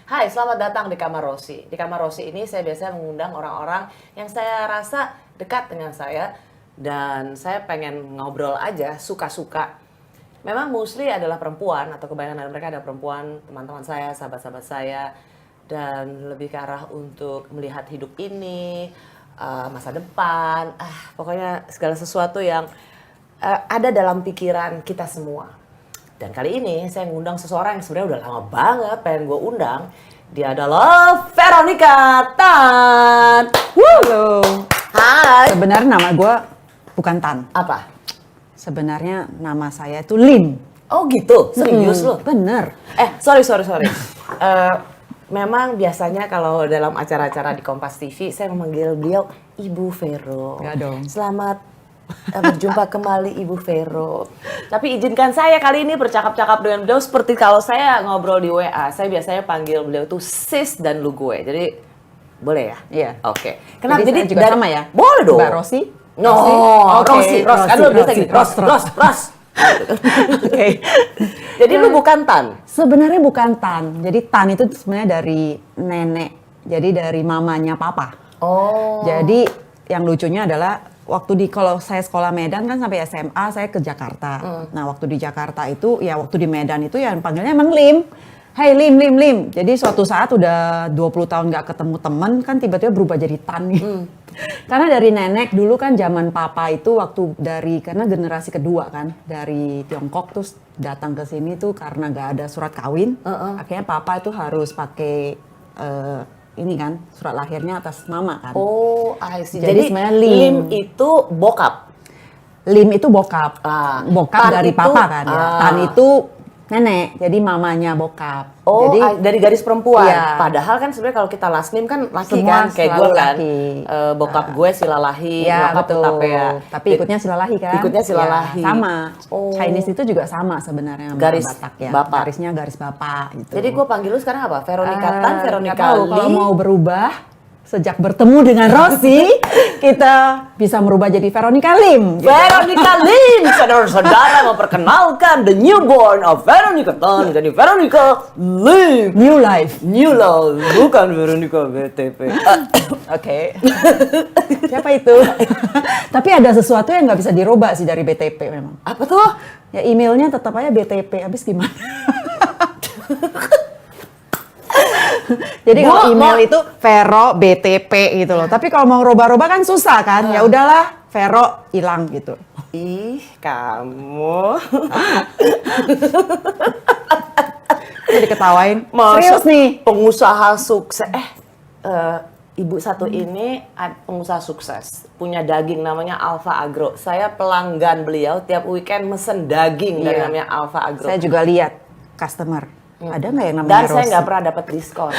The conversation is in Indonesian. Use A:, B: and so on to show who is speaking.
A: Hai, selamat datang di Kamar Rosi. Di Kamar Rosi ini saya biasanya mengundang orang-orang yang saya rasa dekat dengan saya dan saya pengen ngobrol aja, suka-suka. Memang mostly adalah perempuan atau kebanyakan dari mereka adalah perempuan, teman-teman saya, sahabat-sahabat saya, dan lebih ke arah untuk melihat hidup ini, masa depan, pokoknya segala sesuatu yang ada dalam pikiran kita semua. Dan kali ini saya ngundang seseorang yang sebenarnya udah lama banget pengen gue undang. Dia adalah Veronica Tan.
B: Halo.
A: Hai.
B: Sebenarnya nama gue bukan Tan.
A: Apa?
B: Sebenarnya nama saya itu Lim.
A: Oh gitu? Serius lo?
B: Bener.
A: Sorry. Memang biasanya kalau dalam acara-acara di Kompas TV saya memanggil beliau Ibu Vero.
B: Enggak dong.
A: Selamat berjumpa kembali Ibu Vero. Tapi izinkan saya kali ini bercakap-cakap dengan beliau seperti kalau saya ngobrol di WA. Saya biasanya panggil beliau tuh sis dan lu gue. Jadi boleh ya?
B: Iya.
A: Oke. Kenapa?
B: Jadi juga sama ya?
A: Boleh dong.
B: Mbak Rosi?
A: No,
B: Oke.
A: Ros. Kan lu biasa gitu. Ros.
B: Oke.
A: Jadi lu bukan Tan?
B: Sebenarnya bukan Tan. Jadi Tan itu sebenarnya dari nenek. Jadi dari mamanya papa.
A: Oh.
B: Jadi yang lucunya adalah kalau saya sekolah Medan kan sampai SMA saya ke Jakarta. Nah waktu di Jakarta itu ya waktu di Medan itu ya panggilnya emang Lim. Hai Lim. Jadi suatu saat udah 20 tahun gak ketemu temen kan tiba-tiba berubah jadi Tan gitu. Karena dari nenek dulu kan zaman papa itu karena generasi kedua kan dari Tiongkok terus datang ke sini tuh karena gak ada surat kawin. Akhirnya papa itu harus pakai ini kan surat lahirnya atas mama kan.
A: Oh, I see.
B: Jadi sebenarnya
A: Lim itu bokap.
B: Lim itu bokap. Bokap
A: Tan
B: dari
A: itu,
B: papa kan ya. Tan itu nenek. Jadi mamanya bokap.
A: Oh,
B: jadi
A: dari garis perempuan.
B: Iya.
A: Padahal kan sebenarnya kalau kita last name kan laki
B: Semua
A: kan, kayak
B: selalu
A: gue kan.
B: laki.
A: Bokap gue Silalahi,
B: ya
A: nyokap
B: betul.
A: Utapea.
B: Tapi ikutnya Silalahi kan.
A: Ikutnya Silalahi.
B: Ya, sama.
A: Oh.
B: Chinese itu juga sama sebenarnya.
A: Garis
B: Batak ya.
A: bapak.
B: Garisnya garis bapak gitu.
A: Jadi gue panggil lu sekarang apa? Veronica Tan, Veronica
B: nggak tahu,
A: Lim.
B: kalau mau berubah sejak bertemu dengan Rosi kita bisa merubah jadi Veronica Lim. Gitu.
A: Veronica Lim, saudara-saudara memperkenalkan the newborn of Veronica Tan, jadi Veronica Lim.
B: New life.
A: New love, bukan Veronica BTP.
B: Oke. Siapa itu? Tapi ada sesuatu yang nggak bisa dirubah sih dari BTP memang.
A: Apa tuh?
B: Ya emailnya tetap aja BTP. Habis gimana? Jadi kalau email itu Vero BTP gitu loh. Tapi kalau mau rubah-rubah kan susah kan. Ya udahlah, Vero hilang gitu.
A: Ih, kamu.
B: Jadi ketawain.
A: Masa
B: Serius nih.
A: pengusaha sukses. Ibu satu ini pengusaha sukses. Punya daging namanya Alfa Agro. Saya pelanggan beliau tiap weekend mesen daging dari
B: Iya.
A: namanya Alfa Agro.
B: Saya juga lihat customer. Ada nggak yang namanya
A: Dan
B: Rosi?
A: saya nggak pernah dapat diskon.